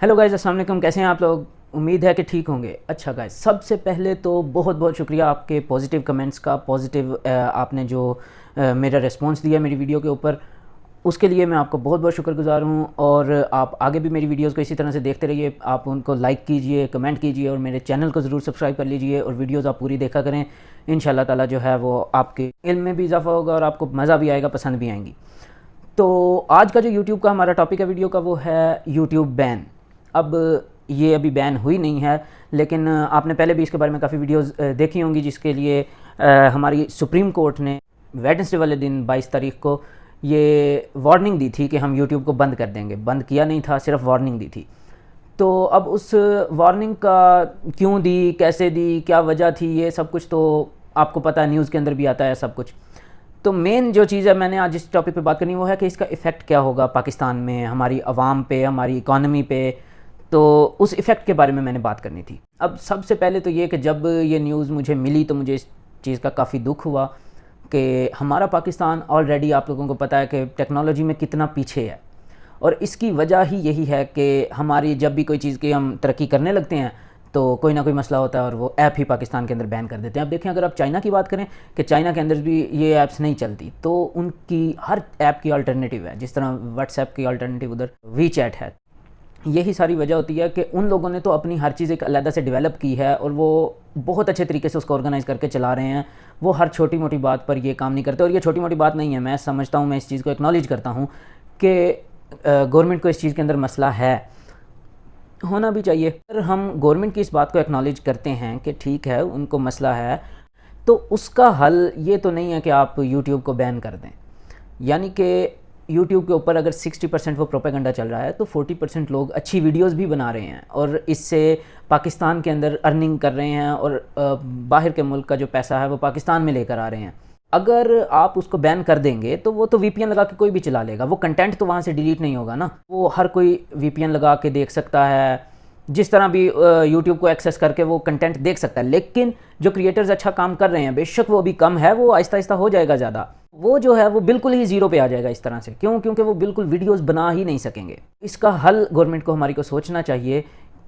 Hello guys, अस्सलाम वालेकुम। कैसे हैं आप लोग? उम्मीद है कि ठीक होंगे। अच्छा गाइस, सबसे पहले तो बहुत बहुत शुक्रिया आपके पॉजिटिव कमेंट्स का। पॉजिटिव आपने जो मेरा रिस्पांस दिया मेरी वीडियो के ऊपर, उसके लिए मैं आपको बहुत बहुत शुक्रगुजार हूँ। और आप आगे भी मेरी वीडियोस को इसी तरह से देखते रहिए। आप उनको लाइक कीजिए, कमेंट कीजिए और मेरे चैनल को ज़रूर सब्सक्राइब कर लीजिए और वीडियोज़ आप पूरी देखा करें। इंशाल्लाह ताला जो है वो आपके इल्म में भी इजाफ़ा होगा और आपको मज़ा भी आएगा, पसंद भी आएंगी। तो आज का जो यूट्यूब का हमारा टॉपिक है वीडियो का, वो है यूट्यूब बैन। अब ये अभी बैन हुई नहीं है, लेकिन आपने पहले भी इसके बारे में काफ़ी वीडियोस देखी होंगी, जिसके लिए हमारी सुप्रीम कोर्ट ने वेडनेसडे वाले दिन 22 तारीख को ये वार्निंग दी थी कि हम यूट्यूब को बंद कर देंगे। बंद किया नहीं था, सिर्फ वार्निंग दी थी। तो अब उस वार्निंग का क्यों दी, कैसे दी, क्या वजह थी, ये सब कुछ तो आपको पता है, न्यूज़ के अंदर भी आता है सब कुछ। तो मेन जो चीज़ है मैंने आज इस टॉपिक पे बात करनी वो है कि इसका इफ़ेक्ट क्या होगा पाकिस्तान में, हमारी आवाम पे, हमारी इकॉनमी पे। तो उस इफ़ेक्ट के बारे में मैंने बात करनी थी। अब सबसे पहले तो ये कि जब ये न्यूज़ मुझे मिली तो मुझे इस चीज़ का काफ़ी दुख हुआ कि हमारा पाकिस्तान ऑलरेडी, आप लोगों को पता है कि टेक्नोलॉजी में कितना पीछे है। और इसकी वजह ही यही है कि हमारी जब भी कोई चीज़ की हम तरक्की करने लगते हैं तो कोई ना कोई मसला होता है और वो ऐप ही पाकिस्तान के अंदर बैन कर देते हैं। अब देखें, अगर आप चाइना की बात करें कि चाइना के अंदर भी ये ऐप्स नहीं चलती, तो उनकी हर ऐप की अल्टरनेटिव है। जिस तरह व्हाट्सएप की अल्टरनेटिव उधर वी चैट है। यही सारी वजह होती है कि उन लोगों ने तो अपनी हर चीज़ एक अलग से डेवलप की है और वो बहुत अच्छे तरीके से उसको ऑर्गेनाइज़ करके चला रहे हैं। वो हर छोटी मोटी बात पर ये काम नहीं करते। और ये छोटी मोटी बात नहीं है, मैं समझता हूँ, मैं इस चीज़ को एक्नॉलेज करता हूँ कि गवर्नमेंट को इस चीज़ के अंदर मसला है, होना भी चाहिए। अगर हम गवर्नमेंट की इस बात को एक्नॉलेज करते हैं कि ठीक है उनको मसला है, तो उसका हल ये तो नहीं है कि आप यूट्यूब को बैन कर दें। यानी कि यूट्यूब के ऊपर अगर 60% वो प्रोपेगेंडा चल रहा है, तो 40% लोग अच्छी वीडियोस भी बना रहे हैं और इससे पाकिस्तान के अंदर अर्निंग कर रहे हैं और बाहर के मुल्क का जो पैसा है वो पाकिस्तान में लेकर आ रहे हैं। अगर आप उसको बैन कर देंगे तो वो तो वीपीएन लगा के कोई भी चला लेगा, वो कंटेंट तो वहाँ से डिलीट नहीं होगा ना। वो हर कोई वीपीएन लगा के देख सकता है, जिस तरह भी यूट्यूब को एक्सेस करके वो कंटेंट देख सकता है। लेकिन जो क्रिएटर्स अच्छा काम कर रहे हैं, बेशक वो अभी कम है, वो आहिस्ता आहिस्ता हो जाएगा ज़्यादा, वो जो है वो बिल्कुल ही ज़ीरो पे आ जाएगा इस तरह से। क्यों? क्योंकि वो बिल्कुल वीडियोस बना ही नहीं सकेंगे। इसका हल गवर्नमेंट को, हमारी को सोचना चाहिए,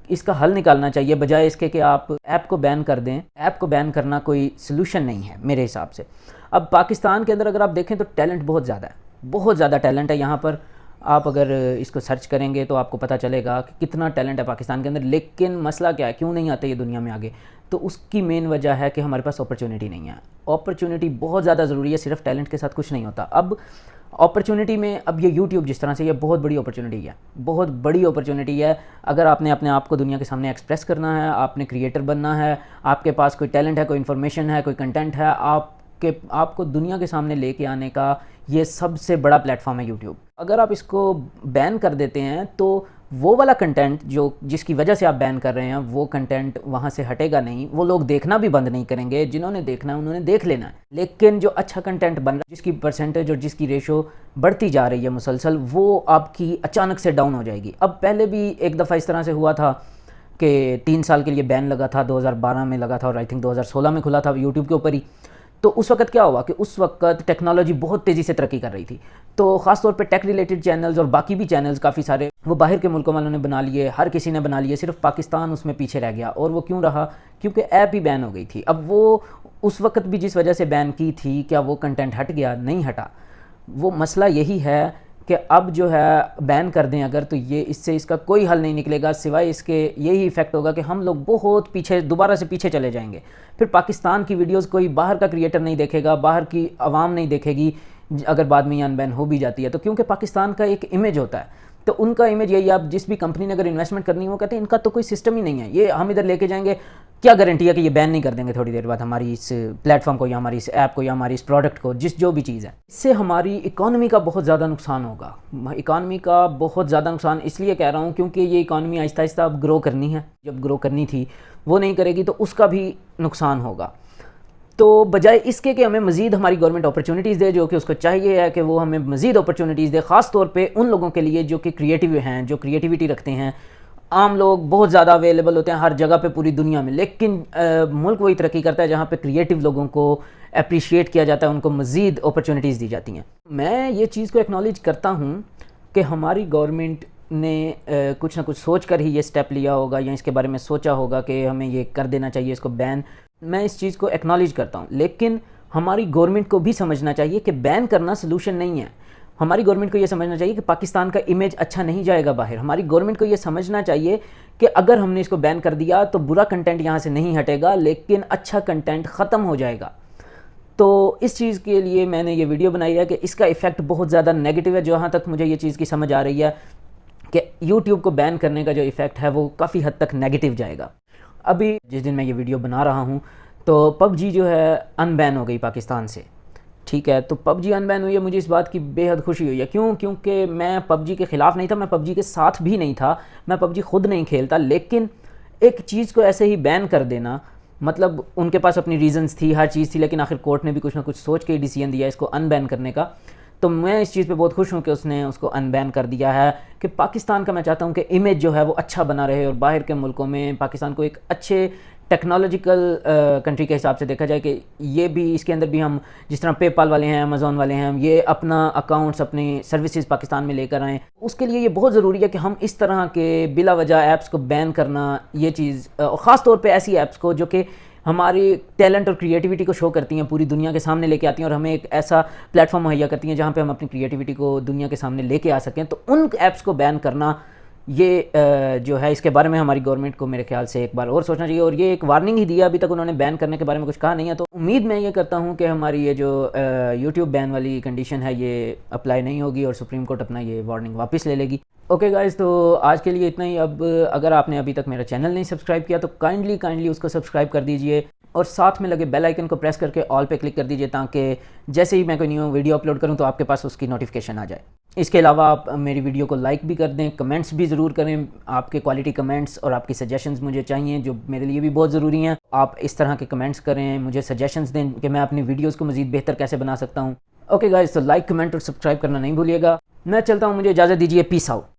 इसका हल निकालना चाहिए, बजाय इसके कि आप ऐप को बैन कर दें। ऐप को बैन करना कोई सलूशन नहीं है मेरे हिसाब से। अब पाकिस्तान के अंदर अगर आप देखें तो टैलेंट बहुत ज़्यादा है, बहुत ज़्यादा टैलेंट है यहाँ पर। आप अगर इसको सर्च करेंगे तो आपको पता चलेगा कि कितना टैलेंट है पाकिस्तान के अंदर। लेकिन मसला क्या है, क्यों नहीं आते ये दुनिया में आगे? तो उसकी मेन वजह है कि हमारे पास अपॉर्चुनिटी नहीं है। अपॉर्चुनिटी बहुत ज़्यादा ज़रूरी है, सिर्फ टैलेंट के साथ कुछ नहीं होता। अब अपॉर्चुनिटी में, अब ये यूट्यूब जिस तरह से, ये बहुत बड़ी अपॉर्चुनिटी है, बहुत बड़ी अपॉर्चुनिटी है। अगर आपने अपने आप को दुनिया के सामने एक्सप्रेस करना है, आपने क्रिएटर बनना है, आपके पास कोई टैलेंट है, कोई इन्फॉर्मेशन है, कोई कंटेंट है, आपको दुनिया के सामने लेके आने का ये सबसे बड़ा प्लेटफॉर्म है यूट्यूब। अगर आप इसको बैन कर देते हैं तो वो वाला कंटेंट जो जिसकी वजह से आप बैन कर रहे हैं, वो कंटेंट वहाँ से हटेगा नहीं। वो लोग देखना भी बंद नहीं करेंगे, जिन्होंने देखना है उन्होंने देख लेना है। लेकिन जो अच्छा कंटेंट बन रहा है, जिसकी परसेंटेज और जिसकी रेशो बढ़ती जा रही है मुसलसल, वो आपकी अचानक से डाउन हो जाएगी। अब पहले भी एक दफ़ा इस तरह से हुआ था कि 3 साल के लिए बैन लगा था, 2012 में लगा था और आई थिंक 2016 में खुला था यूट्यूब के ऊपर ही। तो उस वक्त क्या हुआ कि उस वक्त टेक्नोलॉजी बहुत तेज़ी से तरक्की कर रही थी। तो ख़ासतौर पे टेक रिलेटेड चैनल्स और बाकी भी चैनल्स काफ़ी सारे वो बाहर के मुल्कों वालों ने बना लिए, हर किसी ने बना लिए। सिर्फ पाकिस्तान उसमें पीछे रह गया। और वो क्यों रहा? क्योंकि ऐप ही बैन हो गई थी। अब वो उस वक्त भी जिस वजह से बैन की थी, क्या वो कंटेंट हट गया? नहीं हटा। वो मसला यही है कि अब जो है बैन कर दें अगर, तो ये इससे इसका कोई हल नहीं निकलेगा, सिवाय इसके यही इफ़ेक्ट होगा कि हम लोग बहुत पीछे, दोबारा से पीछे चले जाएंगे। फिर पाकिस्तान की वीडियोस कोई बाहर का क्रिएटर नहीं देखेगा, बाहर की आवाम नहीं देखेगी अगर बाद में ये अनबैन हो भी जाती है तो। क्योंकि पाकिस्तान का एक इमेज होता है, तो उनका इमेज यही, आप जिस भी कंपनी ने अगर इन्वेस्टमेंट करनी है वो कहते हैं इनका तो कोई सिस्टम ही नहीं है, ये हम इधर लेके जाएंगे, क्या गारंटी है कि ये बैन नहीं कर देंगे थोड़ी देर बाद हमारी इस प्लेटफॉर्म को या हमारी इस ऐप को या हमारी इस प्रोडक्ट को, जो भी चीज़ है। इससे हमारी इकॉनमी का बहुत ज़्यादा नुकसान होगा। इकॉनमी का बहुत ज़्यादा नुकसान इसलिए कह रहा हूँ क्योंकि ये इकॉनमी आहिस्ता आहिस्ता अब ग्रो करनी है, जब ग्रो करनी थी वो नहीं करेगी, तो उसका भी नुकसान होगा। तो बजाय इसके कि हमें मज़ीद हमारी गवर्नमेंट अपॉर्चुनिटीज़ दे, जो कि उसको चाहिए है कि वो हमें मज़ीद अपॉर्चुनिटीज़ दे, ख़ास तौर पे उन लोगों के लिए जो कि क्रिएटिव हैं, जो क्रिएटिविटी रखते हैं। आम लोग बहुत ज़्यादा अवेलेबल होते हैं हर जगह पे पूरी दुनिया में, लेकिन मुल्क वही तरक्की करता है जहाँ पे क्रिएटिव लोगों को अप्रिशिएट किया जाता है, उनको मज़ीद अपॉर्चुनिटीज़ दी जाती हैं। मैं ये चीज़ को एक्नॉलेज करता हूँ कि हमारी गवर्नमेंट ने कुछ ना कुछ सोच कर ही ये स्टेप लिया होगा या इसके बारे में सोचा होगा कि हमें ये कर देना चाहिए, इसको बैन। मैं इस चीज़ को एक्नॉलेज करता हूँ, लेकिन हमारी गवर्नमेंट को भी समझना चाहिए कि बैन करना सलूशन नहीं है। हमारी गवर्नमेंट को ये समझना चाहिए कि पाकिस्तान का इमेज अच्छा नहीं जाएगा बाहर। हमारी गवर्नमेंट को ये समझना चाहिए कि अगर हमने इसको बैन कर दिया तो बुरा कंटेंट यहाँ से नहीं हटेगा, लेकिन अच्छा कंटेंट ख़त्म हो जाएगा। तो इस चीज़ के लिए मैंने ये वीडियो बनाई है कि इसका इफ़ेक्ट बहुत ज़्यादा नेगेटिव है। जहाँ तक मुझे ये चीज़ की समझ आ रही है कि यूट्यूब को बैन करने का जो इफ़ेक्ट है वो काफ़ी हद तक नेगेटिव जाएगा। अभी जिस दिन मैं ये वीडियो बना रहा हूँ तो पबजी जो है अनबैन हो गई पाकिस्तान से, ठीक है। तो पबजी अनबैन हुई है, मुझे इस बात की बेहद खुशी हुई है। क्यों? क्योंकि मैं पबजी के ख़िलाफ़ नहीं था, मैं पबजी के साथ भी नहीं था, मैं पबजी खुद नहीं खेलता, लेकिन एक चीज़ को ऐसे ही बैन कर देना, मतलब उनके पास अपनी रीज़न्स थी, हर चीज़ थी, लेकिन आखिर कोर्ट ने भी कुछ ना कुछ सोच के डिसीजन दिया इसको अनबैन करने का। तो मैं इस चीज़ पे बहुत खुश हूँ कि उसने उसको अनबैन कर दिया है, कि पाकिस्तान का मैं चाहता हूँ कि इमेज जो है वो अच्छा बना रहे और बाहर के मुल्कों में पाकिस्तान को एक अच्छे टेक्नोलॉजिकल कंट्री के हिसाब से देखा जाए कि ये भी, इसके अंदर भी हम जिस तरह पेपाल वाले हैं, अमेज़ॉन वाले हैं, ये अपना अकाउंट्स, अपनी सर्विसेज पाकिस्तान में लेकर आएँ। उसके लिए ये बहुत ज़रूरी है कि हम इस तरह के बिला वजह ऐप्स को बैन करना, ये चीज़, और ख़ास तौर पे ऐसी ऐप्स को जो कि हमारी टैलेंट और क्रिएटिविटी को शो करती हैं, पूरी दुनिया के सामने लेके आती हैं और हमें एक ऐसा प्लेटफॉर्म मुहैया करती हैं जहाँ पे हम अपनी क्रिएटिविटी को दुनिया के सामने लेके आ सकें। तो उन ऐप्स को बैन करना, ये जो है, इसके बारे में हमारी गवर्नमेंट को मेरे ख्याल से एक बार और सोचना चाहिए। और ये एक वार्निंग ही दिया, अभी तक उन्होंने बैन करने के बारे में कुछ कहा नहीं है। तो उम्मीद मैं ये करता हूँ कि हमारी ये जो यूट्यूब बैन वाली कंडीशन है ये अप्लाई नहीं होगी और सुप्रीम कोर्ट अपना ये वार्निंग वापस ले लेगी। ओके गाइज़, तो आज के लिए इतना ही। अब अगर आपने अभी तक मेरा चैनल नहीं सब्सक्राइब किया तो काइंडली उसको सब्सक्राइब कर दीजिए और साथ में लगे बेल आइकन को प्रेस करके ऑल पे क्लिक कर दीजिए, ताकि जैसे ही मैं कोई न्यू वीडियो अपलोड करूं तो आपके पास उसकी नोटिफिकेशन आ जाए। इसके अलावा आप मेरी वीडियो को लाइक भी कर दें, कमेंट्स भी ज़रूर करें। आपके क्वालिटी कमेंट्स और आपकी सजेशंस मुझे चाहिए, जो मेरे लिए भी बहुत ज़रूरी हैं। आप इस तरह के कमेंट्स करें, मुझे सजेशंस दें कि मैं अपनी वीडियोज़ को मज़ीद बेहतर कैसे बना सकता हूँ। ओके गाइज़, तो लाइक, कमेंट और सब्सक्राइब करना नहीं भूलिएगा। मैं चलता हूँ, मुझे इजाज़त दीजिए। Peace out.